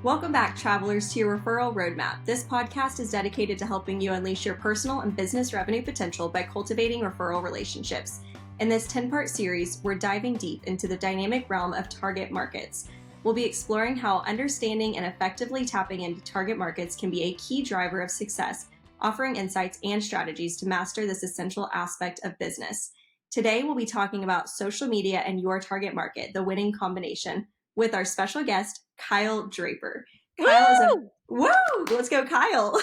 Welcome back, travelers, to your Referral Roadmap. This podcast is dedicated to helping you unleash your personal and business revenue potential by cultivating referral relationships. In this 10-part series, we're diving deep into the dynamic realm of target markets. We'll be exploring how understanding and effectively tapping into target markets can be a key driver of success, offering insights and strategies to master this essential aspect of business. Today, we'll be talking about social media and your target market, the winning combination, with our special guest, Kyle Draper. Kyle is a woo! Let's go, Kyle.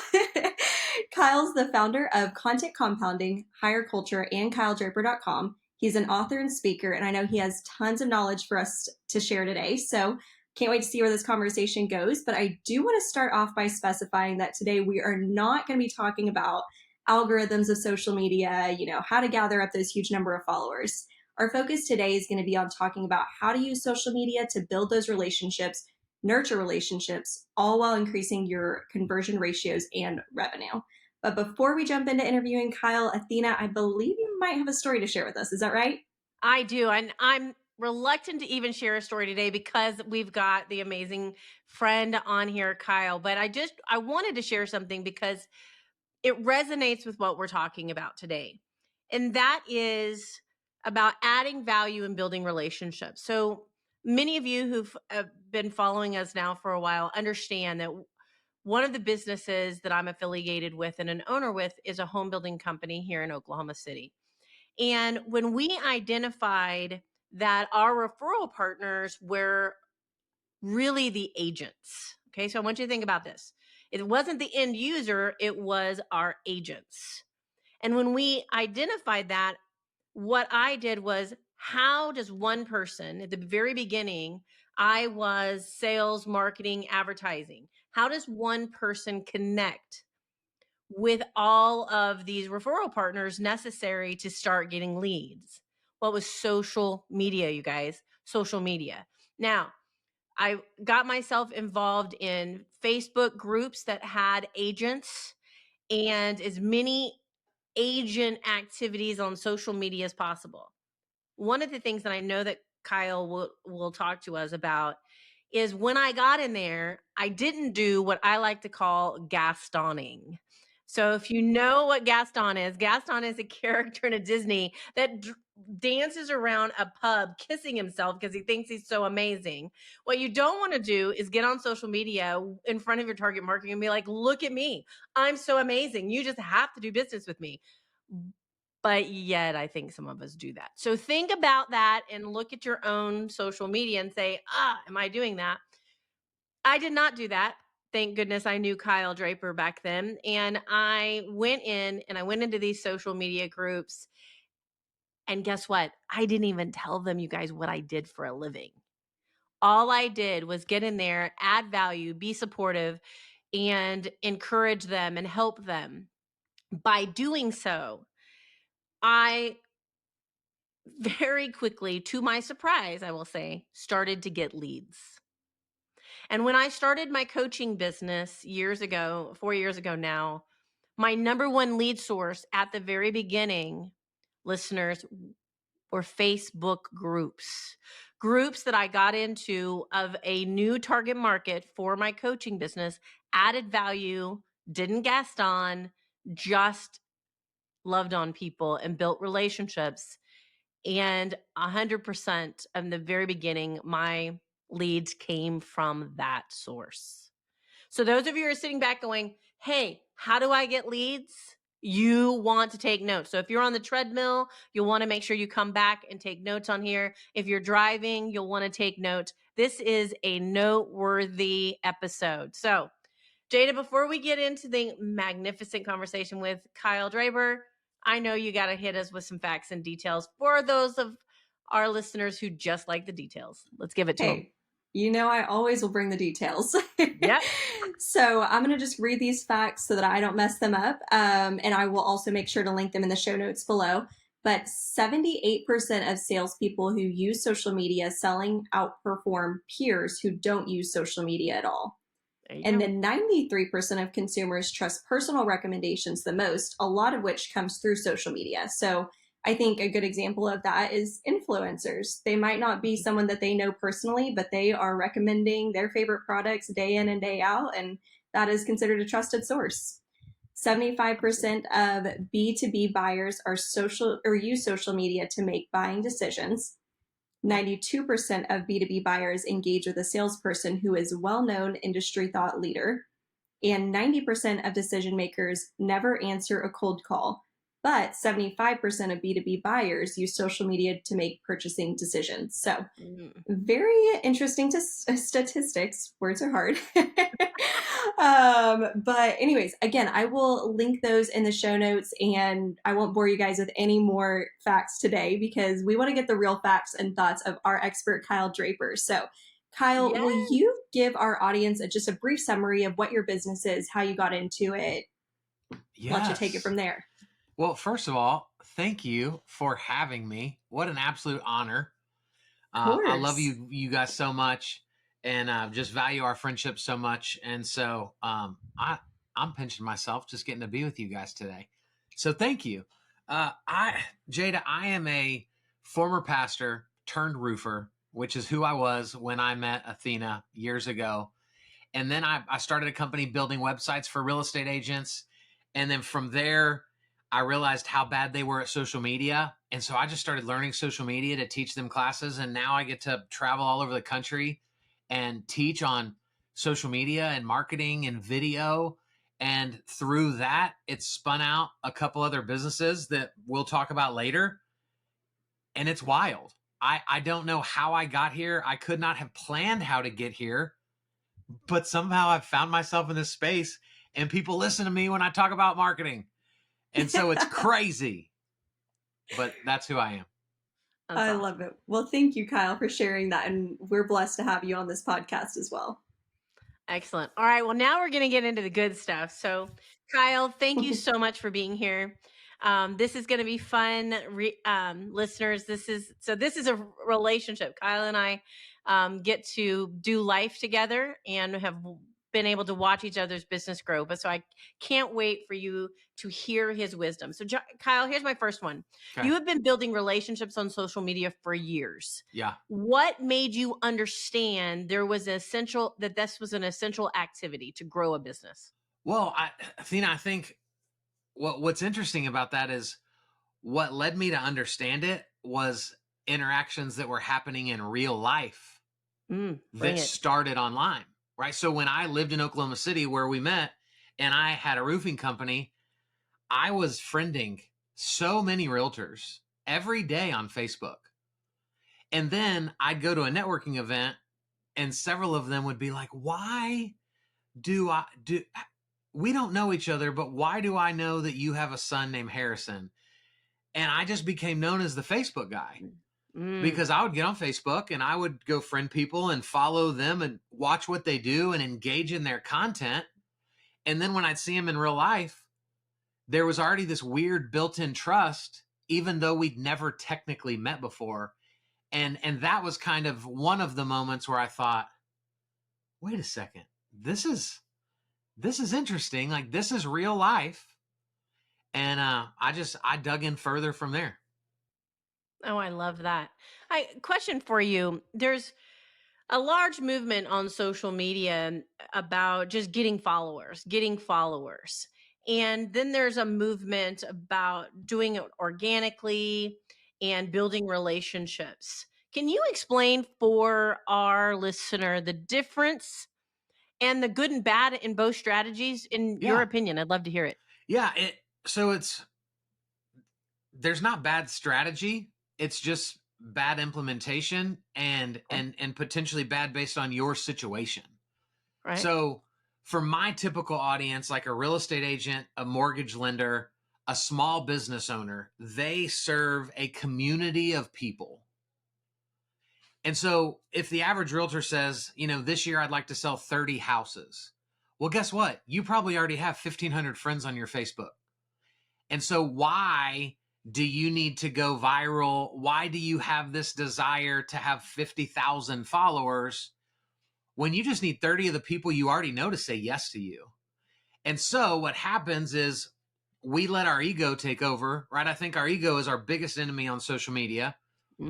Kyle's the founder of Content Compounding, Higher Culture, and KyleDraper.com. He's an author and speaker, and I know he has tons of knowledge for us to share today. So can't wait to see where this conversation goes. But I do want to start off by specifying that today we are not going to be talking about algorithms of social media, how to gather up those huge number of followers. Our focus today is going to be on talking about how to use social media to build those relationships, nurture relationships, all while increasing your conversion ratios and revenue. But before we jump into interviewing Kyle, Athena, I believe you might have a story to share with us. Is that right? I do. And I'm reluctant to even share a story today because we've got the amazing friend on here, Kyle. But I wanted to share something because it resonates with what we're talking about today. And that is about adding value and building relationships. So many of you who've been following us now for a while understand that one of the businesses that I'm affiliated with and an owner with is a home building company here in Oklahoma City. And when we identified that our referral partners were really the agents, okay, so I want you to think about this. It wasn't the end user, it was our agents. And when we identified that, what I did was, how does one person at the very beginning, I was sales, marketing, advertising. How does one person connect with all of these referral partners necessary to start getting leads? Well, it was social media, you guys, social media. Now, I got myself involved in Facebook groups that had agents and as many agent activities on social media as possible. One of the things that I know that Kyle will talk to us about is when I got in there, I didn't do what I like to call Gastoning. So if you know what Gaston is a character in a Disney that dances around a pub kissing himself because he thinks he's so amazing. What you don't want to do is get on social media in front of your target market and be like, look at me. I'm so amazing. You just have to do business with me. But yet I think some of us do that. So think about that and look at your own social media and say, am I doing that? I did not do that. Thank goodness I knew Kyle Draper back then. And I went into these social media groups. And guess what? I didn't even tell them, you guys, what I did for a living. All I did was get in there, add value, be supportive, and encourage them and help them. By doing so, I very quickly, to my surprise, I will say, started to get leads. And when I started my coaching business 4 years ago now, my number one lead source at the very beginning, listeners, were Facebook groups that I got into of a new target market for my coaching business, added value, didn't Gaston, just loved on people and built relationships. And 100% of the very beginning, my leads came from that source. So those of you who are sitting back going, hey, how do I get leads? You want to take notes. So if you're on the treadmill, you'll want to make sure you come back and take notes on here. If you're driving, you'll want to take notes. This is a noteworthy episode. So Jada, before we get into the magnificent conversation with Kyle Draper, I know you got to hit us with some facts and details for those of our listeners who just like the details. Let's give it to them. I always will bring the details. Yep. So I'm going to just read these facts so that I don't mess them up. And I will also make sure to link them in the show notes below. But 78% of salespeople who use social media selling outperform peers who don't use social media at all. And then 93% of consumers trust personal recommendations the most, a lot of which comes through social media. So I think a good example of that is influencers. They might not be someone that they know personally, but they are recommending their favorite products day in and day out, and that is considered a trusted source. 75% of B2B buyers are social or use social media to make buying decisions. 92% of B2B buyers engage with a salesperson who is a well-known industry thought leader. And 90% of decision makers never answer a cold call. But 75% of B2B buyers use social media to make purchasing decisions. So, very interesting statistics. Words are hard. But anyways, again, I will link those in the show notes, and I won't bore you guys with any more facts today because we want to get the real facts and thoughts of our expert, Kyle Draper. So, Kyle, Yes. will you give our audience just a brief summary of what your business is, how you got into it? Yes. Let you take it from there. Well, first of all, thank you for having me. What an absolute honor. I love you guys so much, and just value our friendship so much. And so I'm pinching myself just getting to be with you guys today. So thank you. Jada, I am a former pastor turned roofer, which is who I was when I met Athena years ago. And then I started a company building websites for real estate agents. And then from there, I realized how bad they were at social media. And so I just started learning social media to teach them classes. And now I get to travel all over the country and teach on social media and marketing and video. And through that, it's spun out a couple other businesses that we'll talk about later. And it's wild. I don't know how I got here. I could not have planned how to get here, but somehow I've found myself in this space and people listen to me when I talk about marketing. And so it's crazy, but that's who I am. I love it. Well, thank you, Kyle, for sharing that. And we're blessed to have you on this podcast as well. Excellent. All right. Well, now we're going to get into the good stuff. So, Kyle, thank you so much for being here. This is going to be fun, listeners. This is a relationship. Kyle and I get to do life together and have been able to watch each other's business grow. But so I can't wait for you to hear his wisdom. So, Kyle, here's my first one. Okay. You have been building relationships on social media for years. Yeah. What made you understand this was an essential activity to grow a business? Well, Athena, I think what's interesting about that is what led me to understand it was interactions that were happening in real life that started online. Right. So when I lived in Oklahoma City where we met and I had a roofing company, I was friending so many realtors every day on Facebook. And then I'd go to a networking event and several of them would be like, why we don't know each other, but why do I know that you have a son named Harrison? And I just became known as the Facebook guy. Because I would get on Facebook and I would go friend people and follow them and watch what they do and engage in their content. And then when I'd see them in real life, there was already this weird built-in trust, even though we'd never technically met before. And that was kind of one of the moments where I thought, wait a second, this is interesting. Like, this is real life. And I dug in further from there. Oh, I love that. Question for you. There's a large movement on social media about just getting followers. And then there's a movement about doing it organically and building relationships. Can you explain for our listener the difference and the good and bad in both strategies, in your opinion? I'd love to hear it. Yeah. There's not bad strategy. It's just bad implementation and potentially bad based on your situation. Right. So for my typical audience, like a real estate agent, a mortgage lender, a small business owner, they serve a community of people. And so if the average realtor says, this year I'd like to sell 30 houses. Well, guess what? You probably already have 1,500 friends on your Facebook. And so why do you need to go viral? Why do you have this desire to have 50,000 followers when you just need 30 of the people you already know to say yes to you? And so what happens is we let our ego take over, right? I think our ego is our biggest enemy on social media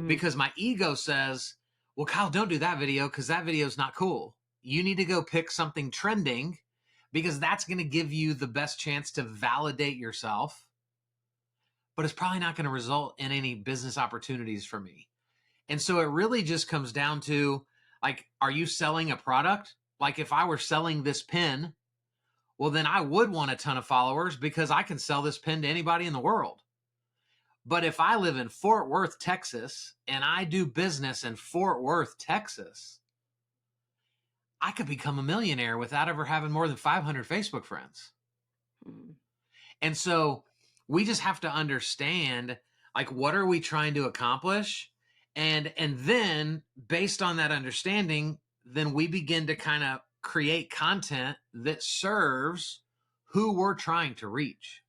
because my ego says, well, Kyle, don't do that video because that video is not cool. You need to go pick something trending because that's going to give you the best chance to validate yourself, but it's probably not going to result in any business opportunities for me. And so it really just comes down to, like, are you selling a product? Like if I were selling this pen, well, then I would want a ton of followers because I can sell this pen to anybody in the world. But if I live in Fort Worth, Texas, and I do business in Fort Worth, Texas, I could become a millionaire without ever having more than 500 Facebook friends. And so we just have to understand, like, what are we trying to accomplish? And then based on that understanding, then we begin to kind of create content that serves who we're trying to reach.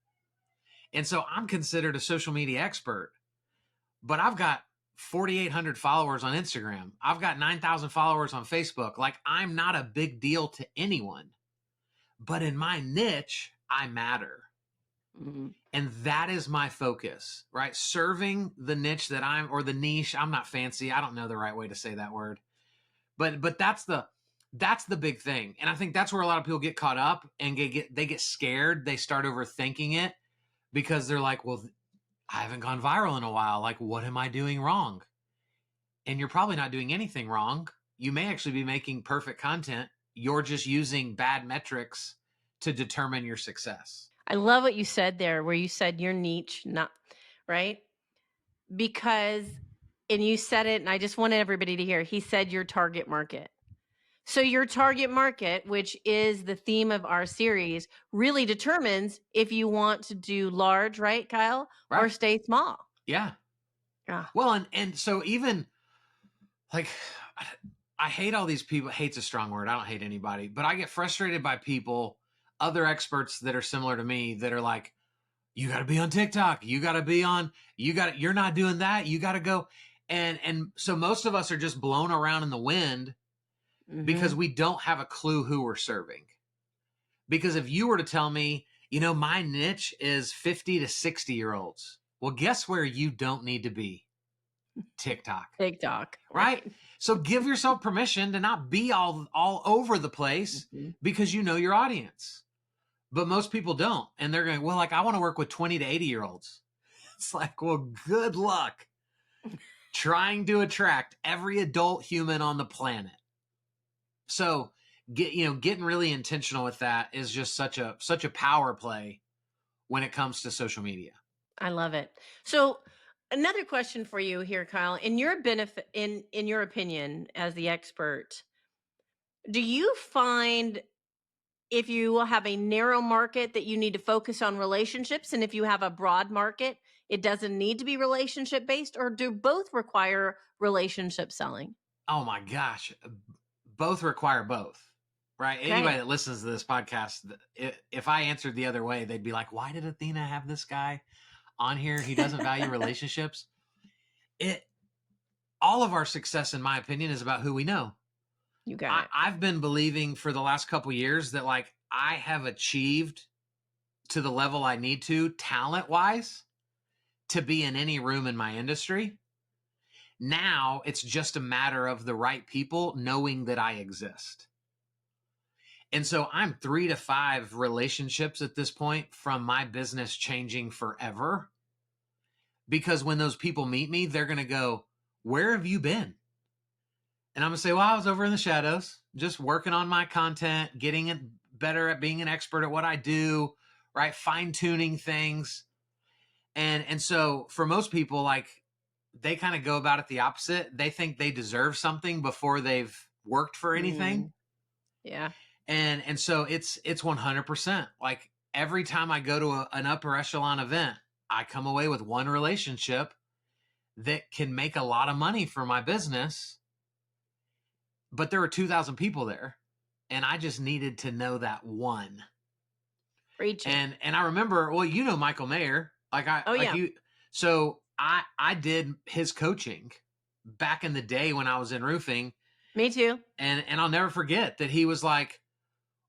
And so I'm considered a social media expert, but I've got 4,800 followers on Instagram. I've got 9,000 followers on Facebook. Like, I'm not a big deal to anyone, but in my niche, I matter. And that is my focus, right? Serving the niche that or the niche. I'm not fancy. I don't know the right way to say that word, but that's the big thing. And I think that's where a lot of people get caught up and they get scared. They start overthinking it because they're like, well, I haven't gone viral in a while. Like, what am I doing wrong? And you're probably not doing anything wrong. You may actually be making perfect content. You're just using bad metrics to determine your success. I love what you said there, where you said your niche, not right. Because, and you said it, and I just wanted everybody to hear, he said your target market. So your target market, which is the theme of our series, really determines if you want to do large, right, Kyle, or stay small. Yeah. Well, and so even like, I hate all these people. Hate's a strong word. I don't hate anybody, but I get frustrated by people, other experts that are similar to me, that are like, you got to be on TikTok. You got to be on, you're not doing that. You got to go. And so most of us are just blown around in the wind because we don't have a clue who we're serving. Because if you were to tell me, my niche is 50 to 60-year-olds. Well, guess where you don't need to be? TikTok. Right? So give yourself permission to not be all over the place because you know your audience. But most people don't. And they're going, well, like, I want to work with 20 to 80-year-olds. It's like, well, good luck trying to attract every adult human on the planet. So getting really intentional with that is just such a power play when it comes to social media. I love it. So another question for you here, Kyle, in your benefit, in your opinion, as the expert, do you find if you have a narrow market that you need to focus on relationships, and if you have a broad market, it doesn't need to be relationship based, or do both require relationship selling? Oh my gosh. Both require both, right? Okay. Anybody that listens to this podcast, if I answered the other way, they'd be like, why did Athena have this guy on here? He doesn't value relationships. All of our success, in my opinion, is about who we know. You got it. I've been believing for the last couple of years that, like, I have achieved to the level I need to, talent-wise, to be in any room in my industry. Now it's just a matter of the right people knowing that I exist. And so I'm 3 to 5 relationships at this point from my business changing forever. Because when those people meet me, they're going to go, where have you been? And I'm going to say, well, I was over in the shadows, just working on my content, getting it better at being an expert at what I do, right? Fine tuning things. And so for most people, like, they kind of go about it the opposite. They think they deserve something before they've worked for anything. Yeah. And so it's 100%. Like, every time I go to an upper echelon event, I come away with one relationship that can make a lot of money for my business. But there were 2,000 people there, and I just needed to know that one. Preaching. And I remember, well, Michael Mayer, so I did his coaching back in the day when I was in roofing. Me too. And I'll never forget that he was like,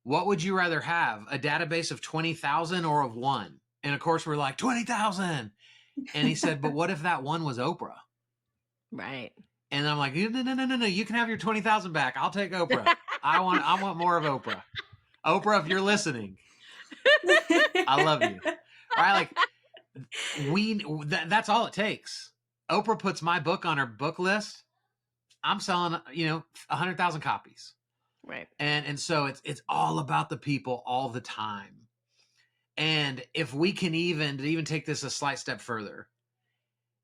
what would you rather have, a database of 20,000 or of one? And of course we're like 20,000. And he said, but what if that one was Oprah? Right. And I'm like, no, you can have your 20,000 back. I'll take Oprah. I want more of Oprah. Oprah, if you're listening, I love you. Right? Like that's all it takes. Oprah puts my book on her book list. I'm selling, 100,000 copies. Right. And so it's all about the people all the time. And if we can even take this a slight step further,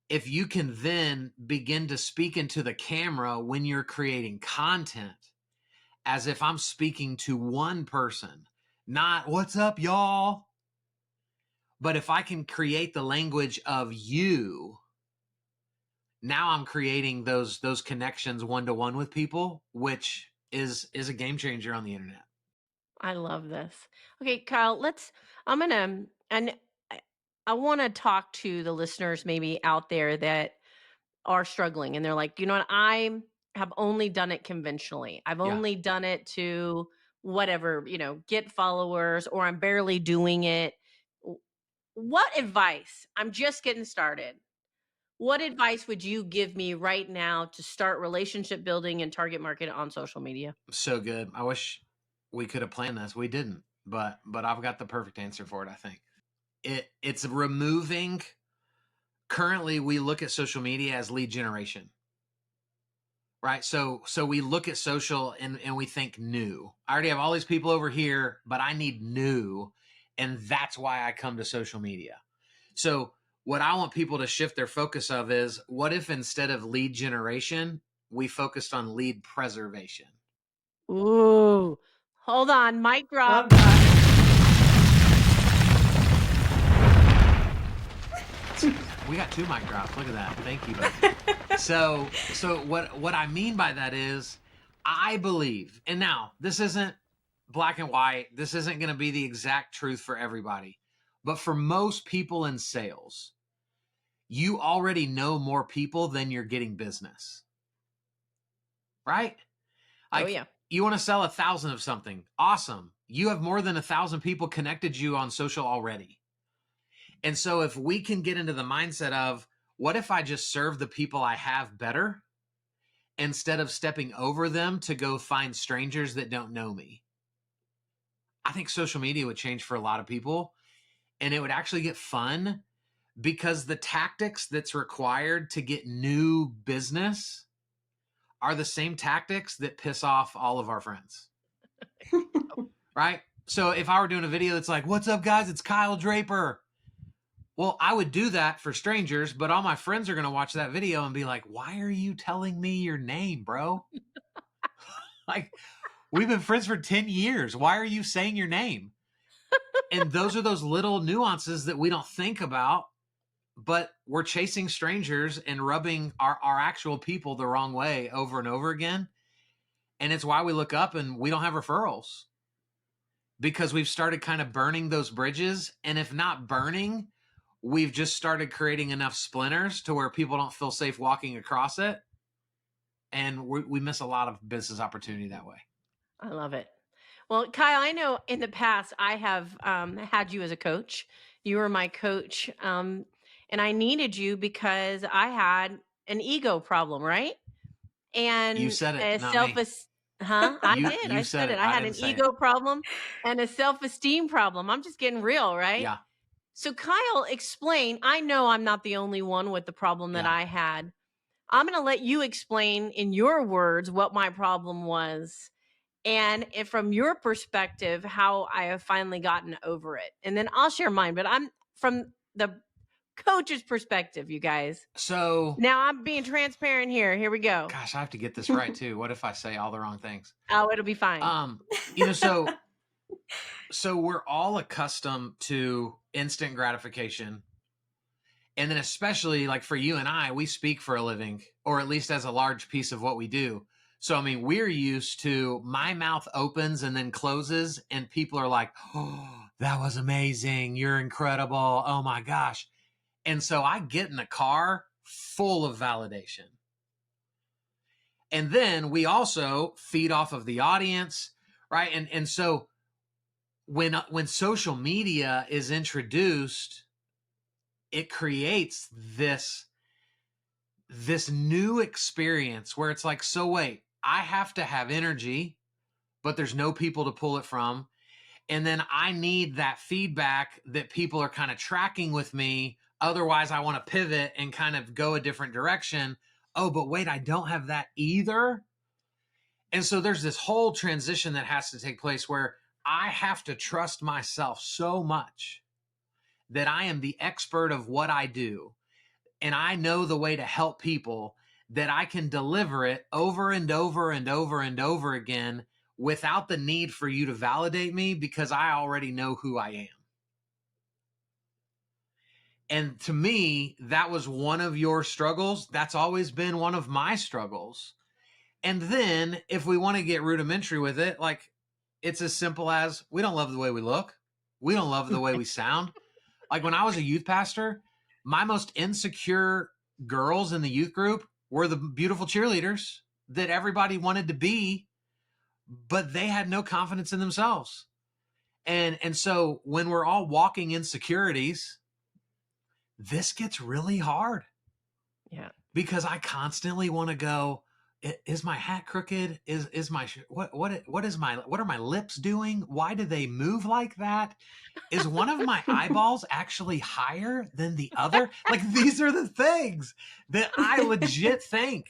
if you can then begin to speak into the camera when you're creating content, as if I'm speaking to one person, not what's up, y'all. But if I can create the language of you, now I'm creating those connections one-to-one with people, which is a game changer on the internet. I love this. Okay, Kyle, I want to talk to the listeners maybe out there that are struggling and they're like, you know what, I have only done it conventionally. I've only done it to whatever, get followers, or I'm barely doing it. What advice? I'm just getting started. What advice would you give me right now to start relationship building and target market on social media? So good. I wish we could have planned this. We didn't, but I've got the perfect answer for it, I think. It's removing. Currently, we look at social media as lead generation, right? So we look at social and we think new. I already have all these people over here, but I need new. And that's why I come to social media. So what I want people to shift their focus of is, what if instead of lead generation, we focused on lead preservation? Ooh, hold on, mic drop. We got 2 mic drops. Look at that. Thank you. So what I mean by that is, I believe, and now this isn't black and white. This isn't going to be the exact truth for everybody. But for most people in sales, you already know more people than you're getting business. Right? Oh, yeah. You want to sell 1,000 of something. Awesome. You have more than 1,000 people connected you on social already. And so if we can get into the mindset of, what if I just serve the people I have better instead of stepping over them to go find strangers that don't know me? I think social media would change for a lot of people, and it would actually get fun, because the tactics that's required to get new business are the same tactics that piss off all of our friends. Right? So if I were doing a video that's like, what's up, guys? It's Kyle Draper. Well, I would do that for strangers, but all my friends are going to watch that video and be like, why are you telling me your name, bro? Like, we've been friends for 10 years. Why are you saying your name? And those are those little nuances that we don't think about, but we're chasing strangers and rubbing our actual people the wrong way over and over again. And it's why we look up and we don't have referrals, because we've started kind of burning those bridges. And if not burning, we've just started creating enough splinters to where people don't feel safe walking across it. And we miss a lot of business opportunity that way. I love it. Well, Kyle, I know in the past I have had you as a coach. You were my coach. And I needed you because I had an ego problem, right? And you said it, not me. I did. I said it. I had an ego problem and a self-esteem problem. I'm just getting real, right? Yeah. So Kyle, explain. I know I'm not the only one with the problem that I had. I'm going to let you explain in your words what my problem was, and if from your perspective, how I have finally gotten over it. And then I'll share mine, but I'm from the coach's perspective, you guys. So now I'm being transparent here. Here we go. Gosh, I have to get this right too. What if I say all the wrong things? Oh, it'll be fine. So we're all accustomed to instant gratification. And then especially like for you and I, we speak for a living, or at least as a large piece of what we do. So, I mean, we're used to my mouth opens and then closes and people are like, oh, that was amazing. You're incredible. Oh my gosh. And so I get in the car full of validation. And then we also feed off of the audience, right? And so when social media is introduced, it creates this new experience where it's like, so wait, I have to have energy, but there's no people to pull it from. And then I need that feedback that people are kind of tracking with me. Otherwise, I want to pivot and kind of go a different direction. Oh, but wait, I don't have that either. And so there's this whole transition that has to take place where I have to trust myself so much that I am the expert of what I do. And I know the way to help people, that I can deliver it over and over and over and over again without the need for you to validate me, because I already know who I am. And to me, that was one of your struggles. That's always been one of my struggles. And then if we want to get rudimentary with it, like, it's as simple as, we don't love the way we look. We don't love the way we sound. Like, when I was a youth pastor, my most insecure girls in the youth group were the beautiful cheerleaders that everybody wanted to be, but they had no confidence in themselves. And so when we're all walking insecurities, this gets really hard. Yeah. Because I constantly want to go, is my hat crooked? Is my, what are my lips doing? Why do they move like that? Is one of my eyeballs actually higher than the other? Like, these are the things that I legit think.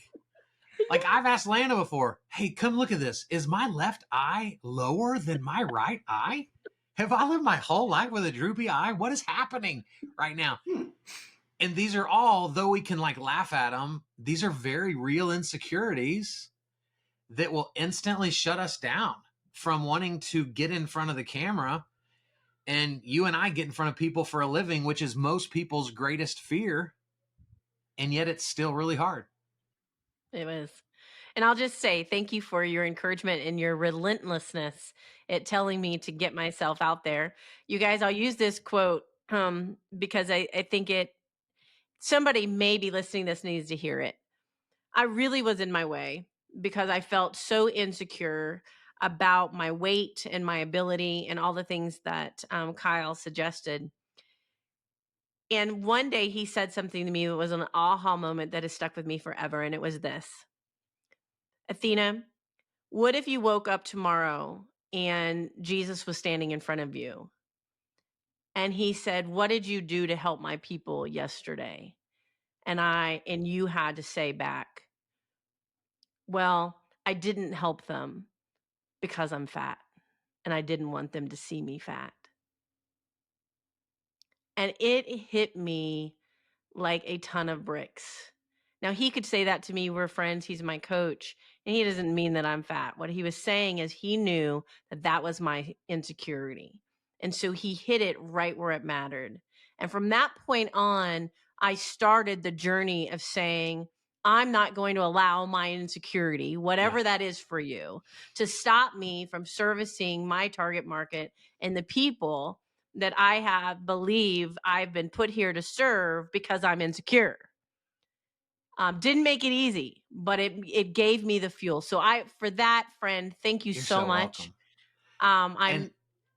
Like, I've asked Lana before, hey, come look at this. Is my left eye lower than my right eye? Have I lived my whole life with a droopy eye? What is happening right now? And these are all, though we can like laugh at them, these are very real insecurities that will instantly shut us down from wanting to get in front of the camera. And you and I get in front of people for a living, which is most people's greatest fear. And yet it's still really hard. It was. And I'll just say thank you for your encouragement and your relentlessness at telling me to get myself out there. You guys, I'll use this quote because I think somebody maybe listening to this needs to hear it. I really was in my way because I felt so insecure about my weight and my ability and all the things that Kyle suggested. And one day he said something to me that was an aha moment that has stuck with me forever. And it was this: Athena, what if you woke up tomorrow and Jesus was standing in front of you? And he said, what did you do to help my people yesterday? And you had to say back, well, I didn't help them because I'm fat and I didn't want them to see me fat. And it hit me like a ton of bricks. Now, he could say that to me. We're friends. He's my coach. And he doesn't mean that I'm fat. What he was saying is he knew that that was my insecurity. And so he hit it right where it mattered. And from that point on, I started the journey of saying, I'm not going to allow my insecurity, whatever that is for you, to stop me from servicing my target market and the people that I believe I've been put here to serve because I'm insecure. Didn't make it easy, but it gave me the fuel. So for that, friend, thank you so much.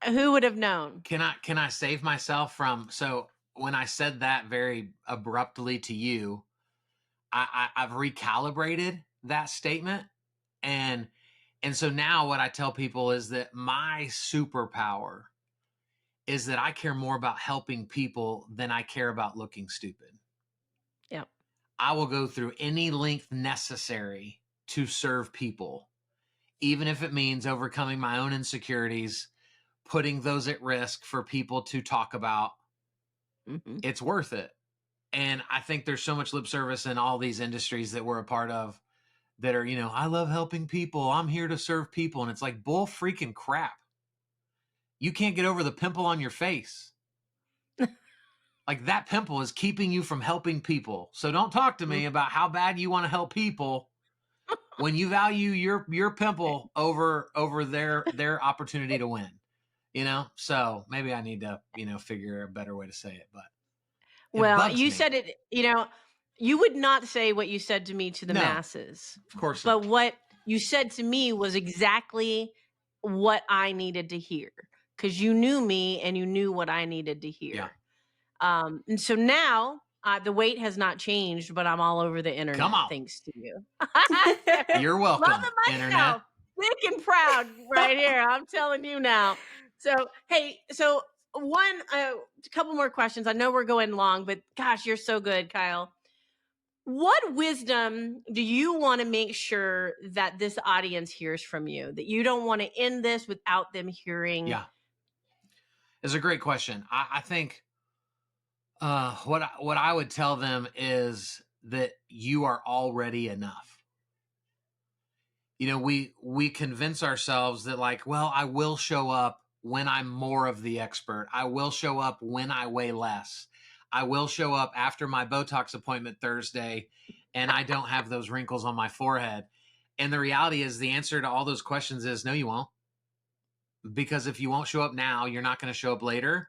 Who would have known? Can I save myself from, so when I said that very abruptly to you, I've recalibrated that statement. And so now what I tell people is that my superpower is that I care more about helping people than I care about looking stupid. Yep. I will go through any length necessary to serve people, even if it means overcoming my own insecurities, putting those at risk for people to talk about. Mm-hmm. It's worth it. And I think there's so much lip service in all these industries that we're a part of that are, I love helping people. I'm here to serve people. And it's like bull freaking crap. You can't get over the pimple on your face. Like, that pimple is keeping you from helping people. So don't talk to me about how bad you want to help people when you value your pimple over their opportunity to win. So maybe I need to, figure a better way to say it. But well, you said it, you would not say what you said to me to the masses. Of course not. But what you said to me was exactly what I needed to hear. because you knew me and you knew what I needed to hear. And so now the weight has not changed, but I'm all over the internet. Come on. Thanks to you. You're welcome. Loving myself. Big and proud right here. I'm telling you now. So, hey, so a couple more questions. I know we're going long, but gosh, you're so good, Kyle. What wisdom do you want to make sure that this audience hears from you, that you don't want to end this without them hearing? Yeah. It's a great question. I think what I would tell them is that you are already enough. You know, we convince ourselves that like, well, I will show up when I'm more of the expert. I will show up when I weigh less. I will show up after my Botox appointment Thursday and I don't have those wrinkles on my forehead. And the reality is the answer to all those questions is no, you won't. Because if you won't show up now, you're not going to show up later.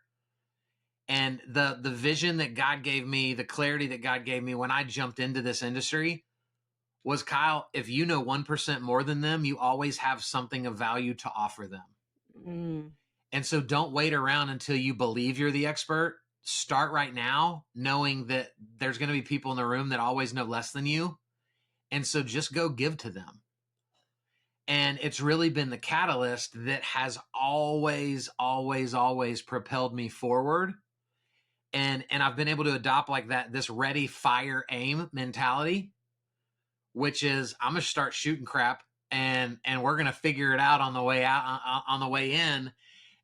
And the vision that God gave me, the clarity that God gave me when I jumped into this industry was, Kyle, if you know 1% more than them, you always have something of value to offer them. And so don't wait around until you believe you're the expert. Start right now, knowing that there's going to be people in the room that always know less than you. And so just go give to them. And it's really been the catalyst that has always, always, always propelled me forward. And I've been able to adopt like that, this ready, fire, aim mentality, which is I'm going to start shooting crap and we're going to figure it out on the way out, on the way in.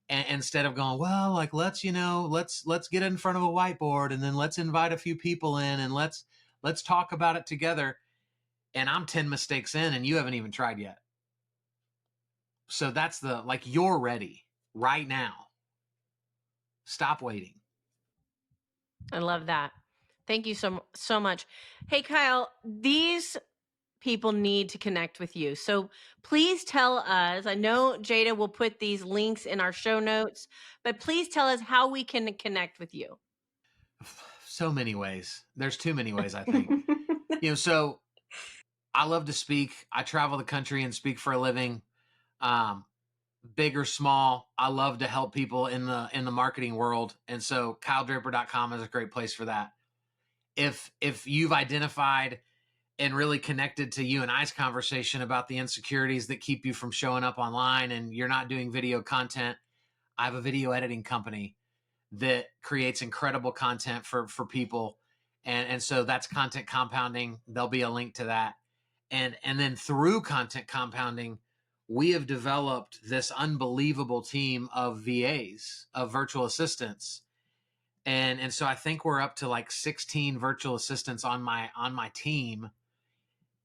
And instead of going, well, like, let's get in front of a whiteboard and then let's invite a few people in and let's talk about it together. And I'm 10 mistakes in and you haven't even tried yet. So that's you're ready right now. Stop waiting. I love that. Thank you so much. Hey, Kyle, these people need to connect with you. So please tell us, I know Jada will put these links in our show notes, but please tell us how we can connect with you. So many ways. There's too many ways, I think. So I love to speak. I travel the country and speak for a living. Big or small, I love to help people in the marketing world. And so KyleDraper.com is a great place for that. If you've identified and really connected to you and I's conversation about the insecurities that keep you from showing up online and you're not doing video content, I have a video editing company that creates incredible content for people. And so that's Content Compounding. There'll be a link to that. And then through Content Compounding, we have developed this unbelievable team of VAs, of virtual assistants. And so I think we're up to like 16 virtual assistants on my team.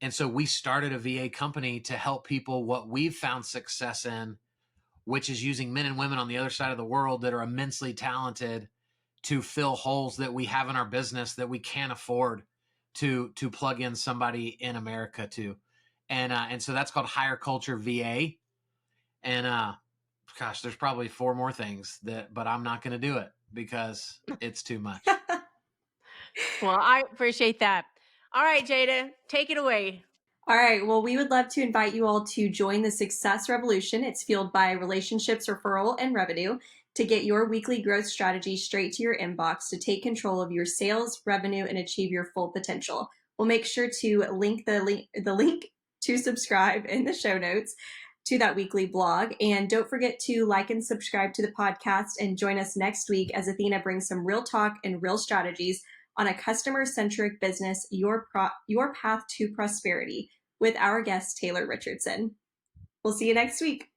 And so we started a VA company to help people what we've found success in, which is using men and women on the other side of the world that are immensely talented to fill holes that we have in our business that we can't afford to plug in somebody in America to. And so that's called Higher Culture VA. And gosh, there's probably 4 more things but I'm not going to do it because it's too much. Well, I appreciate that. All right, Jada, take it away. All right. Well, we would love to invite you all to join the Success Revolution. It's fueled by relationships, referral, and revenue to get your weekly growth strategy straight to your inbox to take control of your sales, revenue, and achieve your full potential. We'll make sure to link the link to subscribe in the show notes to that weekly blog. And don't forget to like and subscribe to the podcast and join us next week as Athena brings some real talk and real strategies on a customer-centric business, your path to prosperity, with our guest, Taylor Richardson. We'll see you next week.